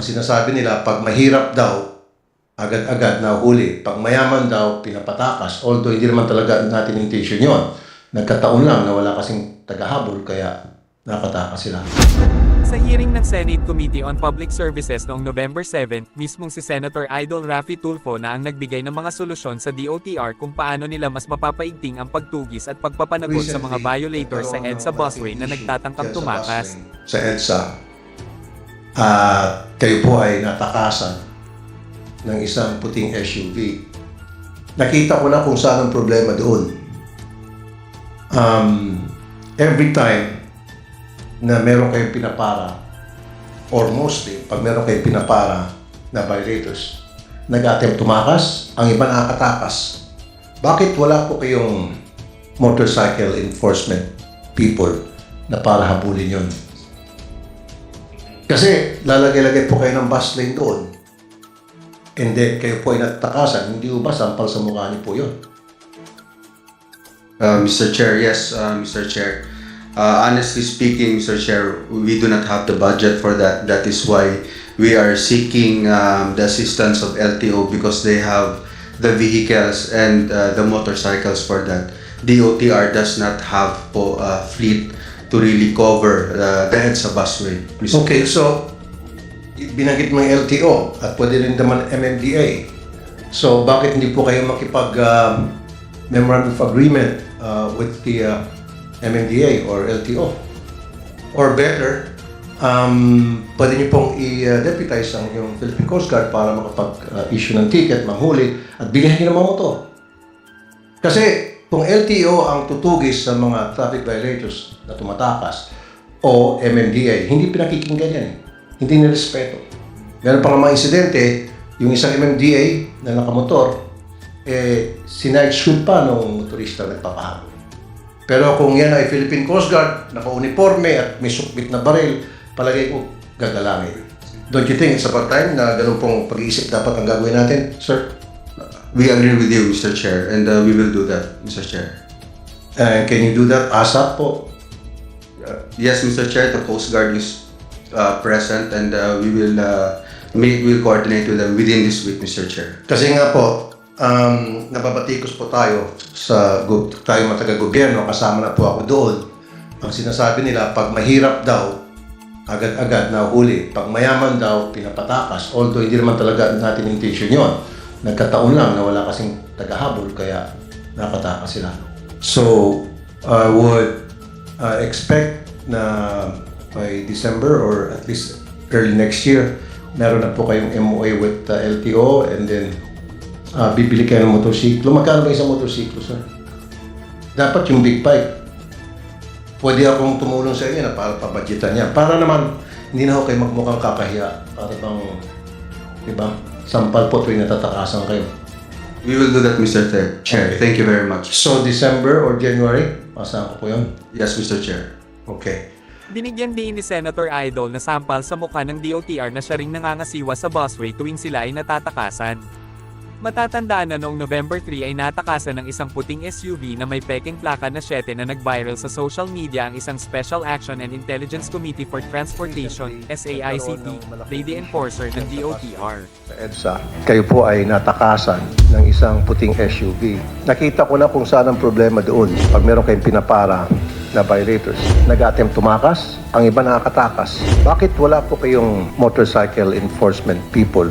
Ang sinasabi nila, pag mahirap daw, agad-agad na huli. Pag mayaman daw, pinapatakas. Although hindi naman talaga natin intention yun. Nagkataon lang na wala kasing tagahabol, kaya nakatakas sila. Sa hearing ng Senate Committee on Public Services noong November 7, mismong si Senator Idol Raffy Tulfo na ang nagbigay ng mga solusyon sa DOTR kung paano nila mas mapapaigting ang pagtugis at pagpapanagot sa mga violators sa EDSA busway na nagtatangkang tumakas. Sa EDSA, kayo po ay natakasan ng isang puting SUV. Nakita ko na kung saan ang problema doon. Every time na meron kayong pinapara, or mostly, pag meron kayong pinapara na violators, nag-attempt tumakas, ang iba nakakatakas. Bakit wala po kayong motorcycle enforcement people na para habulin yun? Kasi lalagay-lagay po kayo ng bus lane doon, and then kayo po ay natakasan, hindi ba sampal sa mukha niyo po yun? Mr. Chair, yes, Mr. Chair. Honestly speaking, Mr. Chair, we do not have the budget for that. That is why we are seeking the assistance of LTO because they have the vehicles and the motorcycles for that. DOTR does not have a fleet to really cover the EDSA busway. Mr. Okay, so binanggit mo yung LTO at pwede rin naman MMDA. So bakit hindi po kayo makipag memorandum of agreement with the MMDA or LTO? Or better, pwede niyo pong i-deputize ang yung Philippine Coast Guard para makapag-issue ng ticket, manghuli, at bilhin niyo ng mga motor. Kasi kung LTO ang tutugis sa mga traffic violators na tumatakas o MMDA, hindi pinakikinggan yan eh. Hindi nirespeto. Meron pa nga mga insidente, yung isang MMDA na nakamotor, sinight shoot pa nung motorista nagpapahabol. Pero kung yan ay Philippine Coast Guard, naka-uniforme at may sukbit na baril, palagay ko gagalangin. Don't you think it's about time na ganun pong pag-iisip dapat ang gagawin natin, sir? We agree with you, Mr. Chair, and we will do that, Mr. Chair. Can you do that ASAP po? Yes, Mr. Chair, the Coast Guard is present, and we'll coordinate with them within this week, Mr. Chair. Kasi nga po, nababatikos po tayo sa tayo mga taga-gobyerno, kasama na po ako doon. Ang sinasabi nila, pag mahirap daw, agad-agad na huli. Pag mayaman daw, pinapatakas. Although hindi naman talaga natin intention yun. Nagkataon lang na wala kasing tagahabol, kaya nakatakas sila. So, I would expect na by December or at least early next year, meron na po kayong MOA with LTO, and then bibili kayo ng motorsiklo. Magkano ba isang motorsiklo, sir? Dapat yung big bike. Pwede akong tumulong sa inyo na para pabudgetan niya. Para naman, hindi na ako kayo magmukhang kakahiya. Para bang, di ba? Sampal po tuwing natatakasan kayo. We will do that, Mr. Chair. Okay. Thank you very much. So, December or January? Pasahan ko po yun. Yes, Mr. Chair. Okay. Binigyan din ni Senator Idol na sampal sa mukha ng DOTR na siya ring nangangasiwa sa busway tuwing sila ay natatakasan. Matatandaan na noong November 3 ay natakasan ng isang puting SUV na may pekeng plaka na 7 na nag-viral sa social media ang isang Special Action and Intelligence Committee for Transportation, SAICT, Lady Enforcer ng DOTR. Sa EDSA, kayo po ay natakasan ng isang puting SUV. Nakita ko na kung saan ang problema doon. Pag meron kayong pinapara na violators, nag-attempt tumakas, ang iba nakakatakas. Bakit wala po kayong motorcycle enforcement people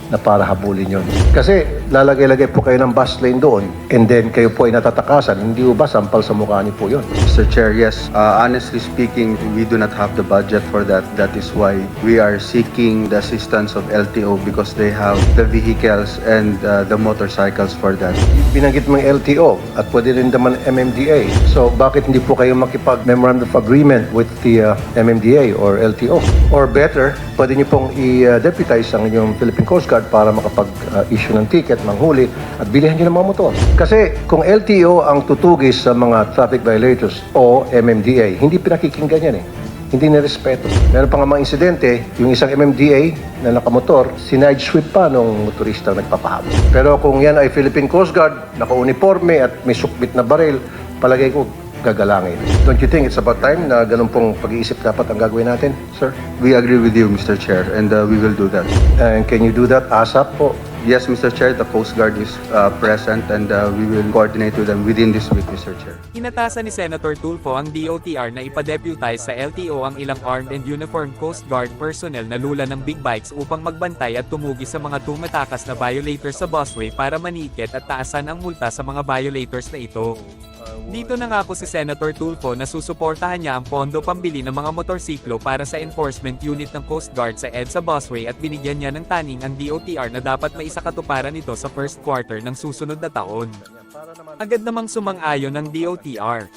na para habulin yun? Kasi lalagay-lagay po kayo ng bus lane doon, and then kayo po ay natatakasan, hindi ba sampal sa mukha niyo po yun? Mr. Chair, yes. Honestly speaking, we do not have the budget for that. That is why we are seeking the assistance of LTO because they have the vehicles and the motorcycles for that. Binanggit mo yung LTO at pwede rin naman MMDA. So bakit hindi po kayo makipag-memorandum of agreement with the MMDA or LTO? Or better, pwede niyo pong i-deputize ang inyong Philippine Coast Guard para makapag-issue ng ticket, manghuli, at bilhin niyo ng mga motor. Kasi kung LTO ang tutugis sa mga traffic violators o MMDA, hindi pinakikinggan yan eh. Hindi nirespeto. Meron pa nga mga insidente, yung isang MMDA na nakamotor, sinight shoot pa nung motorista nagpapahabol. Pero kung yan ay Philippine Coast Guard, naka-uniforme at may sukbit na baril, palagay ko gagalangin. Don't you think it's about time na ganun pong pag-iisip dapat ang gagawin natin, sir? We agree with you, Mr. Chair, and we will do that. And can you do that ASAP po? Yes, Mr. Chair, the Coast Guard is present, and we will coordinate with them within this week, Mr. Chair. Inatasan ni Senator Tulfo ang DOTR na ipadeputize sa LTO ang ilang armed and uniformed Coast Guard personnel na lula ng big bikes upang magbantay at tumugi sa mga tumatakas na violators sa busway para maniket at taasan ang multa sa mga violators na ito. Dito nangako si Senator Tulfo na susuportahan niya ang pondo pambili ng mga motorsiklo para sa enforcement unit ng Coast Guard sa EDSA busway at binigyan niya ng taning ang DOTR na dapat maisakatuparan ito sa first quarter ng susunod na taon. Agad namang sumang-ayon ng DOTR.